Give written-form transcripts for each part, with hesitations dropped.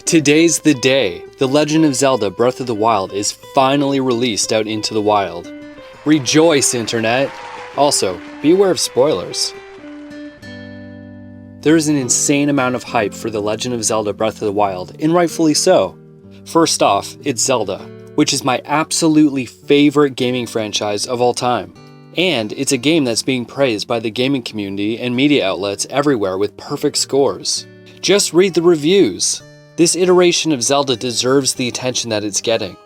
Today's the day. The Legend of Zelda Breath of the Wild is finally released out into the wild. Rejoice, Internet! Also, be aware of spoilers. There is an insane amount of hype for The Legend of Zelda Breath of the Wild, and rightfully so. First off, it's Zelda, which is my absolutely favorite gaming franchise of all time. And it's a game that's being praised by the gaming community and media outlets everywhere with perfect scores. Just read the reviews. This iteration of Zelda deserves the attention that it's getting.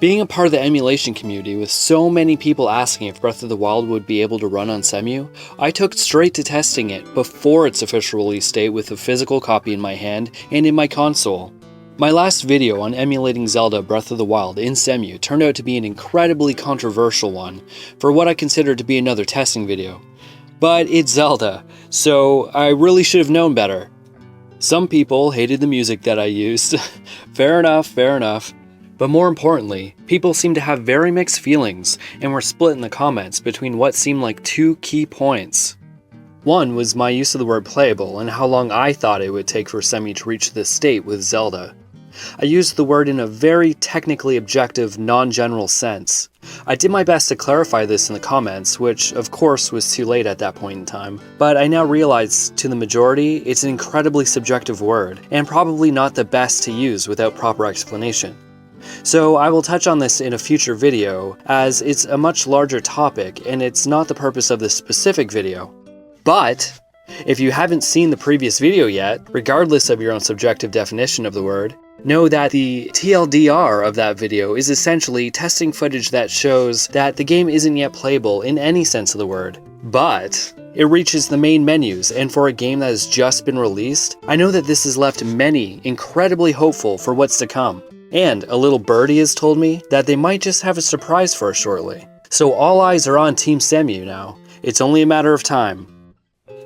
Being a part of the emulation community with so many people asking if Breath of the Wild would be able to run on Cemu, I took straight to testing it before its official release date with a physical copy in my hand and in my console. My last video on emulating Zelda Breath of the Wild in Cemu turned out to be an incredibly controversial one for what I consider to be another testing video. But it's Zelda, so I really should have known better. Some people hated the music that I used. Fair enough. But more importantly, people seemed to have very mixed feelings and were split in the comments between what seemed like two key points. One was my use of the word playable and how long I thought it would take for Cemu to reach this state with Zelda. I used the word in a very technically objective, non-general sense. I did my best to clarify this in the comments, which of course was too late at that point in time, but I now realize to the majority it's an incredibly subjective word, and probably not the best to use without proper explanation. So I will touch on this in a future video, as it's a much larger topic and it's not the purpose of this specific video. But if you haven't seen the previous video yet, regardless of your own subjective definition of the word, know that the TLDR of that video is essentially testing footage that shows that the game isn't yet playable in any sense of the word. But it reaches the main menus, and for a game that has just been released, I know that this has left many incredibly hopeful for what's to come. And a little birdie has told me that they might just have a surprise for us shortly. So all eyes are on Team Cemu now. It's only a matter of time.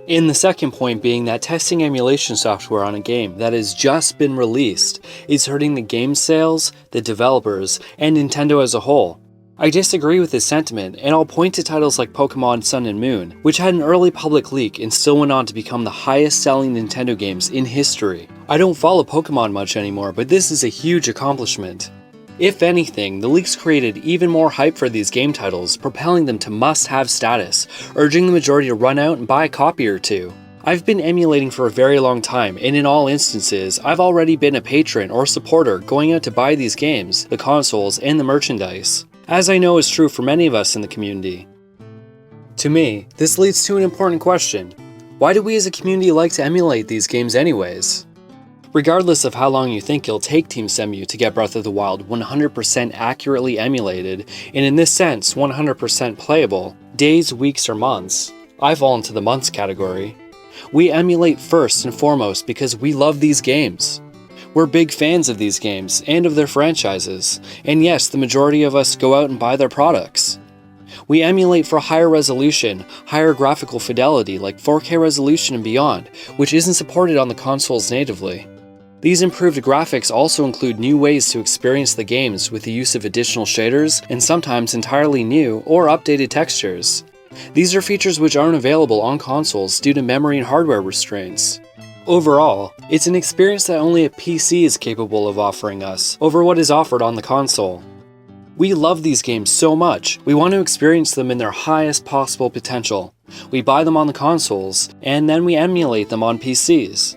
In the second point being that testing emulation software on a game that has just been released is hurting the game sales, the developers, and Nintendo as a whole. I disagree with this sentiment, and I'll point to titles like Pokemon Sun and Moon, which had an early public leak and still went on to become the highest selling Nintendo games in history. I don't follow Pokemon much anymore, but this is a huge accomplishment. If anything, the leaks created even more hype for these game titles, propelling them to must-have status, urging the majority to run out and buy a copy or two. I've been emulating for a very long time, and in all instances, I've already been a patron or supporter going out to buy these games, the consoles, and the merchandise, as I know is true for many of us in the community. To me, this leads to an important question. Why do we as a community like to emulate these games anyways? Regardless of how long you think it'll take Team Cemu to get Breath of the Wild 100% accurately emulated, and in this sense 100% playable, days, weeks, or months, I fall into the months category. We emulate first and foremost because we love these games. We're big fans of these games and of their franchises, and yes, the majority of us go out and buy their products. We emulate for higher resolution, higher graphical fidelity like 4K resolution and beyond, which isn't supported on the consoles natively. These improved graphics also include new ways to experience the games with the use of additional shaders and sometimes entirely new or updated textures. These are features which aren't available on consoles due to memory and hardware restraints. Overall, it's an experience that only a PC is capable of offering us over what is offered on the console. We love these games so much, we want to experience them in their highest possible potential. We buy them on the consoles, and then we emulate them on PCs.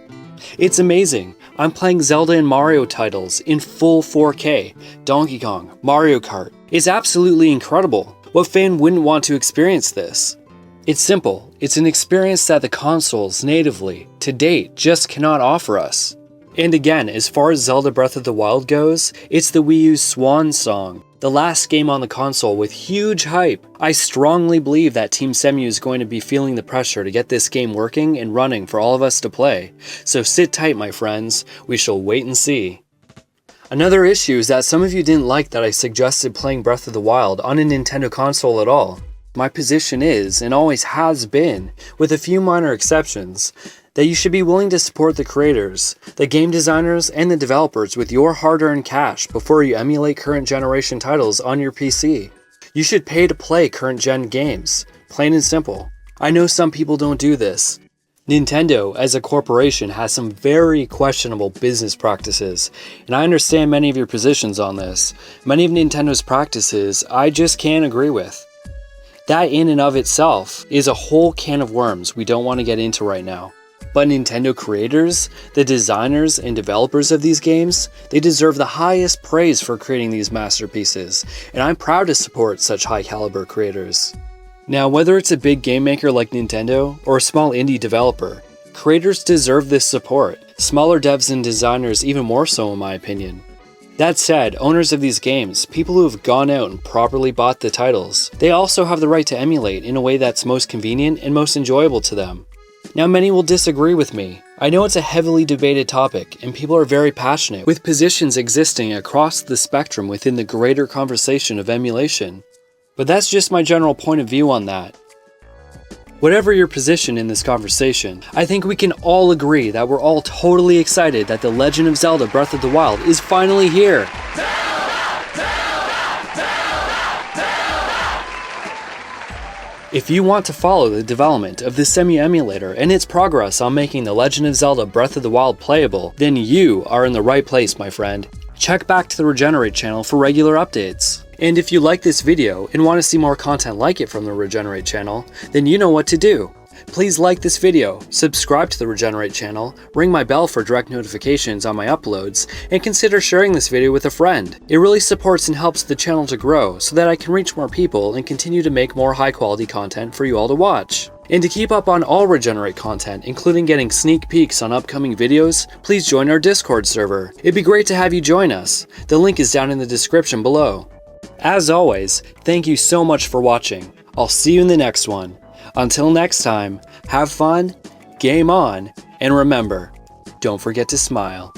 It's amazing. I'm playing Zelda and Mario titles in full 4K, Donkey Kong, Mario Kart. It's absolutely incredible. What fan wouldn't want to experience this? It's simple. It's an experience that the consoles natively, to date, just cannot offer us. And again, as far as Zelda Breath of the Wild goes, it's the Wii U's swan song. The last game on the console with huge hype. I strongly believe that Team Cemu is going to be feeling the pressure to get this game working and running for all of us to play. So sit tight, my friends. We shall wait and see. Another issue is that some of you didn't like that I suggested playing Breath of the Wild on a Nintendo console at all. My position is, and always has been, with a few minor exceptions, that you should be willing to support the creators, the game designers, and the developers with your hard-earned cash before you emulate current generation titles on your PC. You should pay to play current gen games, plain and simple. I know some people don't do this. Nintendo, as a corporation, has some very questionable business practices, and I understand many of your positions on this. Many of Nintendo's practices I just can't agree with. That in and of itself is a whole can of worms we don't want to get into right now. But Nintendo creators, the designers and developers of these games, they deserve the highest praise for creating these masterpieces, and I'm proud to support such high caliber creators. Now, whether it's a big game maker like Nintendo or a small indie developer, creators deserve this support, smaller devs and designers even more so in my opinion. That said, owners of these games, people who have gone out and properly bought the titles, they also have the right to emulate in a way that's most convenient and most enjoyable to them. Now, many will disagree with me. I know it's a heavily debated topic, and people are very passionate, with positions existing across the spectrum within the greater conversation of emulation. But that's just my general point of view on that. Whatever your position in this conversation, I think we can all agree that we're all totally excited that The Legend of Zelda Breath of the Wild is finally here. If you want to follow the development of the Cemu emulator and its progress on making The Legend of Zelda Breath of the Wild playable, then you are in the right place, my friend. Check back to the Regenerate channel for regular updates. And if you like this video and want to see more content like it from the Regenerate channel, then you know what to do. Please like this video, subscribe to the Regenerate channel, ring my bell for direct notifications on my uploads, and consider sharing this video with a friend. It really supports and helps the channel to grow so that I can reach more people and continue to make more high quality content for you all to watch. And to keep up on all Regenerate content, including getting sneak peeks on upcoming videos, please join our Discord server. It'd be great to have you join us. The link is down in the description below. As always, thank you so much for watching. I'll see you in the next one. Until next time, have fun, game on, and remember, don't forget to smile.